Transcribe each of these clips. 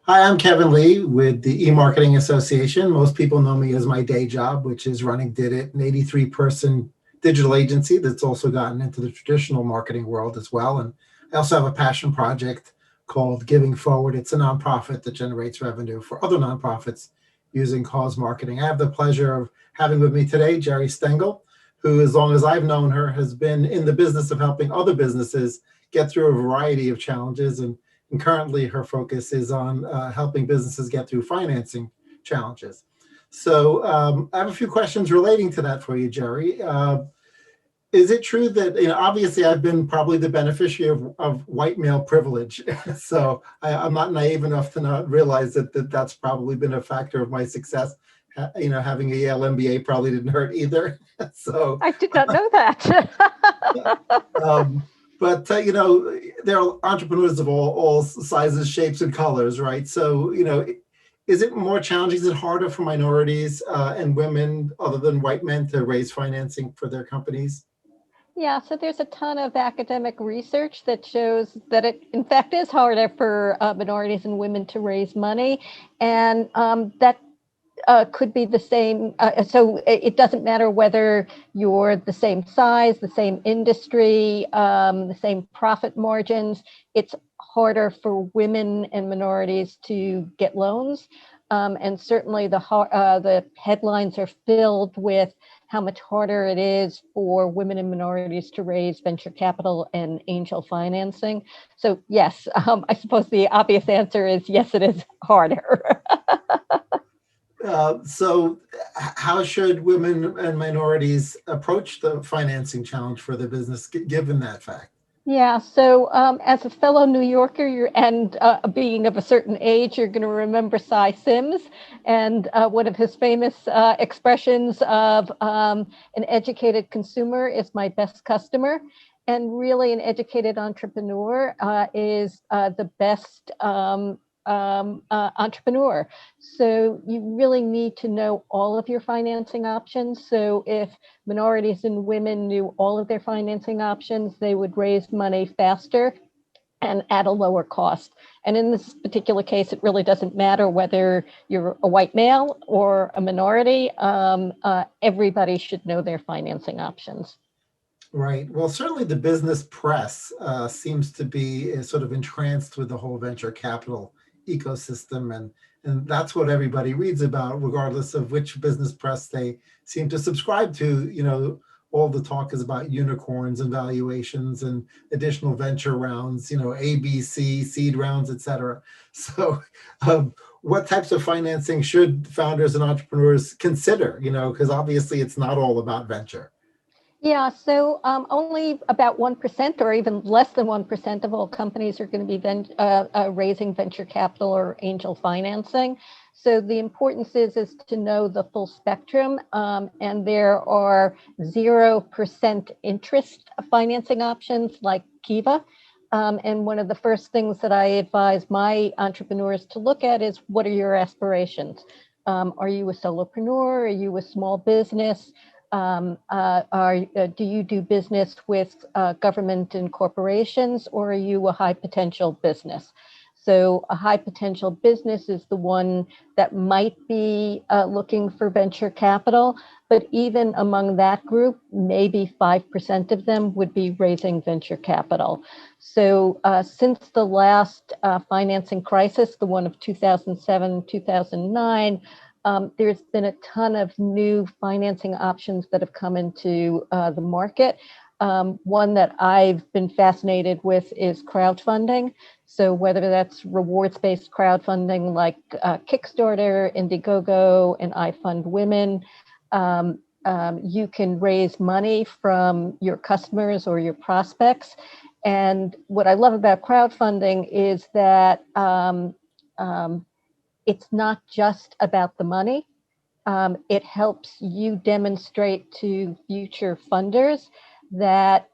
Hi, I'm Kevin Lee with the E-Marketing Association. Most people know me as my day job, which is running Did It, an 83-person digital agency that's also gotten into the traditional marketing world as well. And I also have a passion project called Giving Forward. It's a nonprofit that generates revenue for other nonprofits using cause marketing. I have the pleasure of having with me today Geri Stengel, who, as long as I've known her, has been in the business of helping other businesses get through a variety of challenges. And currently, her focus is on helping businesses get through financing challenges. So I have a few questions relating to that for you, Geri. Is it true that, obviously I've been probably the beneficiary of white male privilege. So I'm not naive enough to not realize that's probably been a factor of my success. Having a Yale MBA probably didn't hurt either. So I did not know that. but there are entrepreneurs of all sizes, shapes, and colors, right? So is it more challenging? Is it harder for minorities and women, other than white men, to raise financing for their companies? Yeah, so there's a ton of academic research that shows that it, in fact, is harder for minorities and women to raise money. And that could be the same. So it doesn't matter whether you're the same size, the same industry, the same profit margins. It's harder for women and minorities to get loans. And certainly the headlines are filled with how much harder it is for women and minorities to raise venture capital and angel financing. So yes, I suppose the obvious answer is yes, it is harder. So how should women and minorities approach the financing challenge for their business, given that fact? Yeah, so as a fellow New Yorker and being of a certain age, you're going to remember Cy Sims and one of his famous expressions of an educated consumer is my best customer. And really, an educated entrepreneur is the best entrepreneur. So you really need to know all of your financing options. So if minorities and women knew all of their financing options, they would raise money faster and at a lower cost. And in this particular case, it really doesn't matter whether you're a white male or a minority. Everybody should know their financing options. Right. Well, certainly the business press seems to be sort of entranced with the whole venture capital ecosystem, and that's what everybody reads about, regardless of which business press they seem to subscribe to. All the talk is about unicorns and valuations and additional venture rounds. ABC, seed rounds, etc. So, what types of financing should founders and entrepreneurs consider? Because obviously it's not all about venture. Yeah, so only about 1% or even less than 1% of all companies are going to be raising venture capital or angel financing. So the importance is to know the full spectrum, and there are 0% interest financing options like Kiva. And one of the first things that I advise my entrepreneurs to look at is, what are your aspirations? Are you a solopreneur? Are you a small business? Do you do business with government and corporations, or are you a high potential business? So a high potential business is the one that might be looking for venture capital, but even among that group, maybe 5% of them would be raising venture capital. So since the last financing crisis, the one of 2007, 2009, there's been a ton of new financing options that have come into the market. One that I've been fascinated with is crowdfunding. So whether that's rewards-based crowdfunding like Kickstarter, Indiegogo, and I Fund Women, you can raise money from your customers or your prospects. And what I love about crowdfunding is that it's not just about the money. It helps you demonstrate to future funders that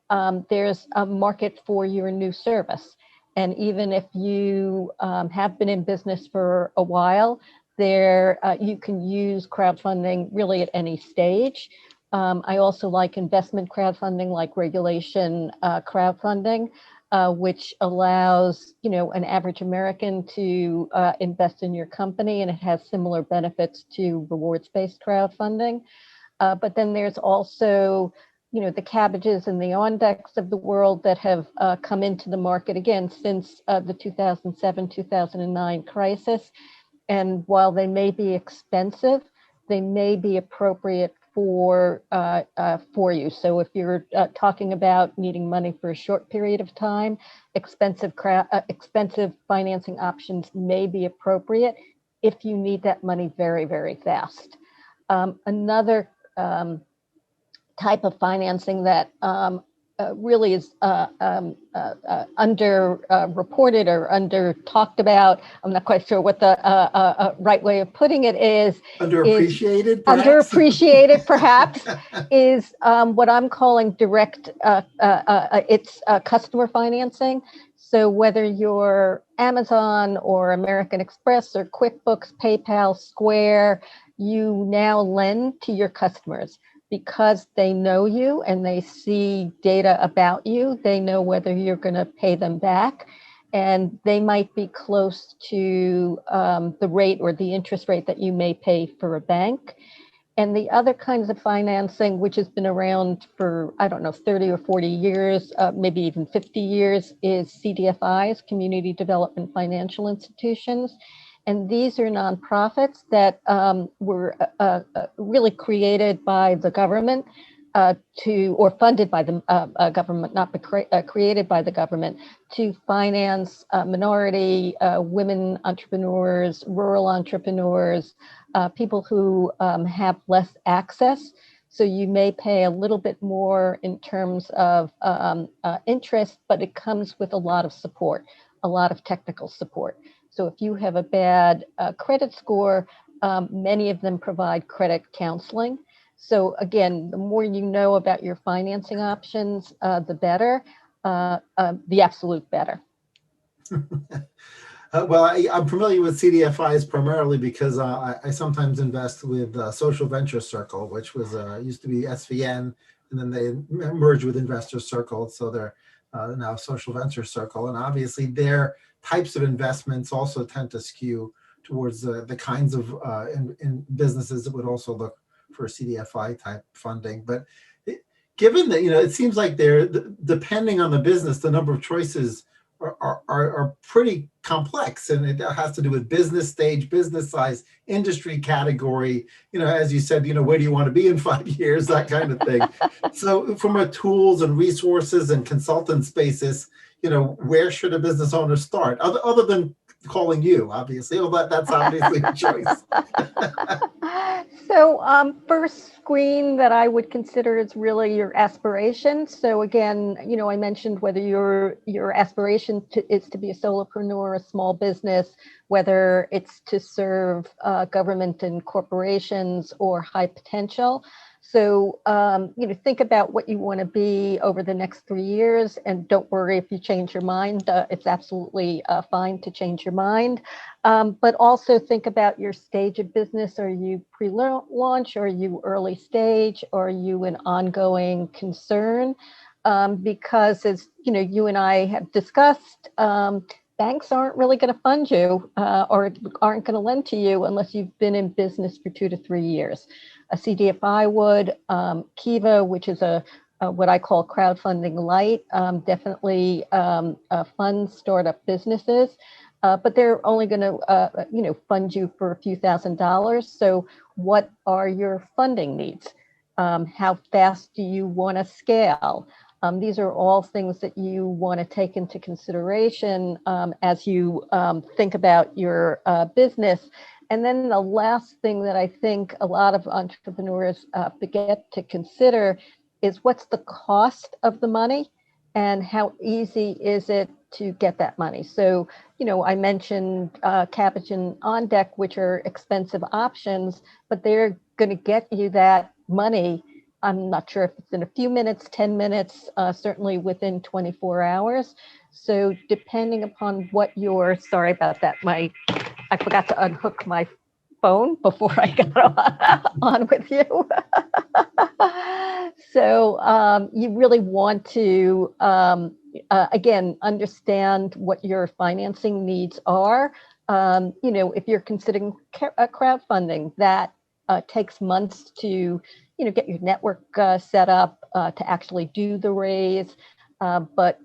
there's a market for your new service. And even if you have been in business for a while, you can use crowdfunding really at any stage. I also like investment crowdfunding, like regulation crowdfunding. which allows, an average American to invest in your company, and it has similar benefits to rewards-based crowdfunding. But then there's also, the Cabbages and the OnDecks of the world that have come into the market again since the 2007-2009 crisis. And while they may be expensive, they may be appropriate for you. So if you're talking about needing money for a short period of time, expensive financing options may be appropriate if you need that money very, very fast. Another type of financing that really is under reported or under talked about. I'm not quite sure what the right way of putting it is. Underappreciated, perhaps? Underappreciated, perhaps, is what I'm calling direct, it's customer financing. So whether you're Amazon or American Express or QuickBooks, PayPal, Square, you now lend to your customers. Because they know you and they see data about you, they know whether you're going to pay them back, and they might be close to the rate or the interest rate that you may pay for a bank. And the other kinds of financing, which has been around for, 30 or 40 years, maybe even 50 years, is CDFIs, Community Development Financial Institutions. And these are nonprofits that were really created by the government or funded by the government, not created by the government, to finance minority women entrepreneurs, rural entrepreneurs, people who have less access. So you may pay a little bit more in terms of interest, but it comes with a lot of support, a lot of technical support. So if you have a bad credit score, many of them provide credit counseling. So again, the more you know about your financing options, the better, the absolute better. Well, I'm familiar with CDFIs primarily because I sometimes invest with Social Venture Circle, which was used to be SVN, and then they merged with Investor Circle. So they're now Social Venture Circle. And obviously their types of investments also tend to skew towards the kinds of in businesses that would also look for CDFI type funding. But given that, it seems like they're, depending on the business, the number of choices are pretty complex, and it has to do with business stage, business size, industry category, as you said, where do you want to be in 5 years, that kind of thing. So from a tools and resources and consultants basis, where should a business owner start other than calling you, obviously? Well, that's obviously a choice. So first screen that I would consider is really your aspirations. So again, I mentioned whether your aspiration is to be a solopreneur, a small business, whether it's to serve government and corporations or high potential. So, think about what you want to be over the next 3 years, and don't worry if you change your mind. It's absolutely fine to change your mind. But also think about your stage of business. Are you pre-launch? Are you early stage? Are you an ongoing concern? Because as you and I have discussed, banks aren't really going to fund you or aren't going to lend to you unless you've been in business for 2 to 3 years. A CDFI would, Kiva, which is what I call crowdfunding light, definitely funds startup businesses, but they're only going to, fund you for a few $1,000s. So what are your funding needs? How fast do you want to scale? These are all things that you want to take into consideration as you think about your business. And then the last thing that I think a lot of entrepreneurs forget to consider is what's the cost of the money and how easy is it to get that money. So, I mentioned Cabbage and OnDeck, which are expensive options, but they're going to get you that money. I'm not sure if it's in a few minutes, 10 minutes, certainly within 24 hours. So depending upon what sorry about that, I forgot to unhook my phone before I got on with you. So you really want to again, understand what your financing needs are. If you're considering crowdfunding, that takes months to, get your network set up to actually do the raise. But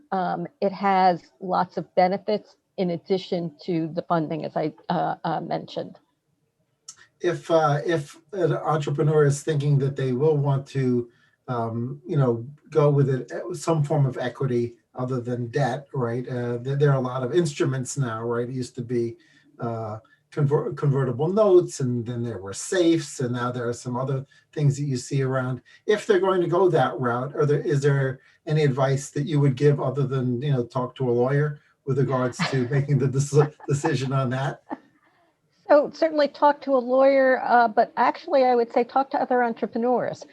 it has lots of benefits in addition to the funding, as I mentioned. If an entrepreneur is thinking that they will want to, go with some form of equity other than debt, right? There are a lot of instruments now, right? It used to be convertible notes, and then there were safes, and now there are some other things that you see around. If they're going to go that route, is there any advice that you would give other than talk to a lawyer with regards to making the decision on that? So certainly talk to a lawyer, but actually I would say talk to other entrepreneurs.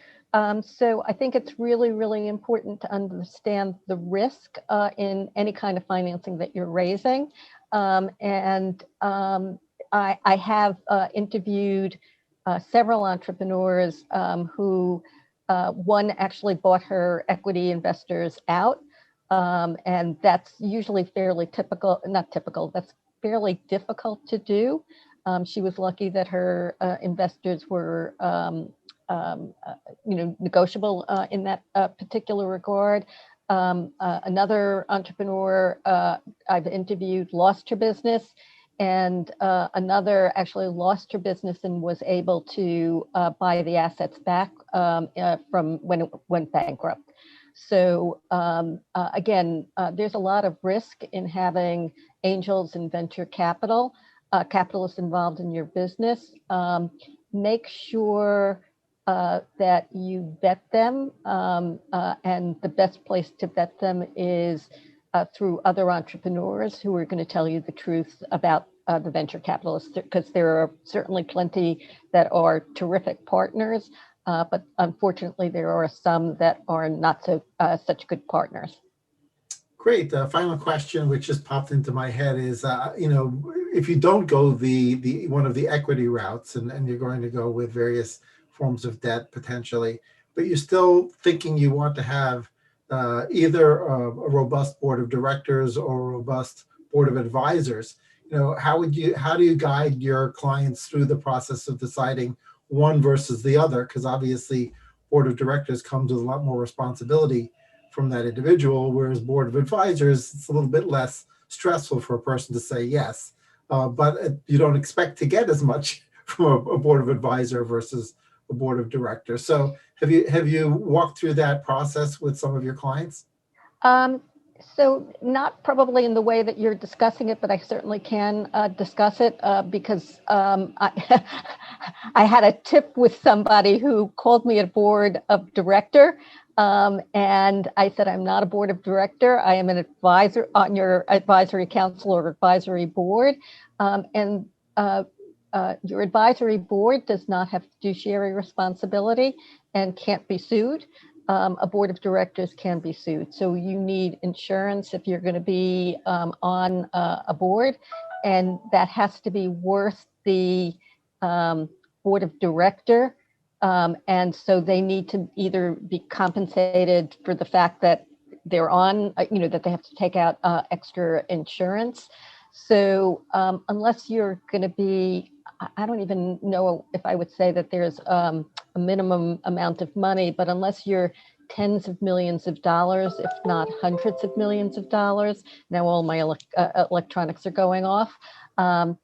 So I think it's really, really important to understand the risk in any kind of financing that you're raising. I have interviewed several entrepreneurs who one actually bought her equity investors out. And that's usually fairly typical, not typical, that's fairly difficult to do. She was lucky that her investors were, negotiable in that particular regard. Another entrepreneur I've interviewed lost her business, and another actually lost her business and was able to buy the assets back from when it went bankrupt. So again, there's a lot of risk in having angels and venture capitalists involved in your business. Make sure that you vet them, and the best place to vet them is through other entrepreneurs who are going to tell you the truth about the venture capitalists, because there are certainly plenty that are terrific partners, but unfortunately there are some that are not so such good partners. Great. Final question, which just popped into my head, is if you don't go the one of the equity routes, and you're going to go with various forms of debt potentially, but you're still thinking you want to have either a robust board of directors or a robust board of advisors. How do you guide your clients through the process of deciding one versus the other? Because obviously, board of directors comes with a lot more responsibility from that individual, whereas board of advisors, it's a little bit less stressful for a person to say yes, but you don't expect to get as much from a board of advisor versus a board of directors. So have you walked through that process with some of your clients? So not probably in the way that you're discussing it, but I certainly can discuss it because I, I had a tip with somebody who called me a board of director. And I said, I'm not a board of director. I am an advisor on your advisory council or advisory board. And your advisory board does not have fiduciary responsibility and can't be sued. A board of directors can be sued. So you need insurance if you're going to be on a board, and that has to be worth the board of director. And so they need to either be compensated for the fact that they're on, that they have to take out extra insurance. So unless you're going to be, I don't even know if I would say that there's a minimum amount of money, but unless you're tens of millions of dollars, if not hundreds of millions of dollars, now all my electronics are going off,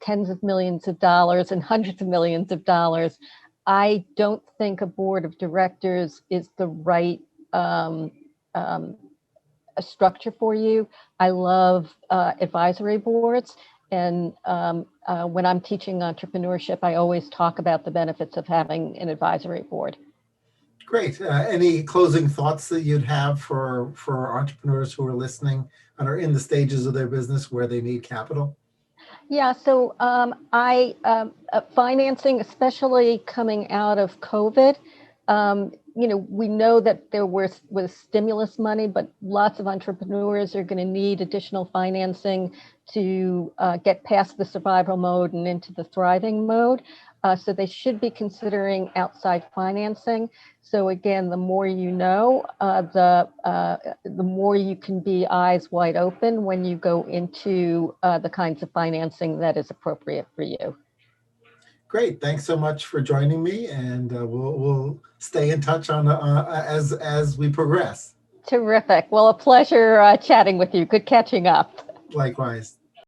tens of millions of dollars and hundreds of millions of dollars, I don't think a board of directors is the right structure for you. I love advisory boards. And when I'm teaching entrepreneurship, I always talk about the benefits of having an advisory board. Great. Any closing thoughts that you'd have for entrepreneurs who are listening and are in the stages of their business where they need capital? Yeah, so financing, especially coming out of COVID, we know that there was stimulus money, but lots of entrepreneurs are going to need additional financing to get past the survival mode and into the thriving mode. So they should be considering outside financing. So again, the more you know, the more you can be eyes wide open when you go into the kinds of financing that is appropriate for you. Great. Thanks so much for joining me, and we'll stay in touch on as we progress. Terrific. Well, a pleasure chatting with you. Good catching up. Likewise.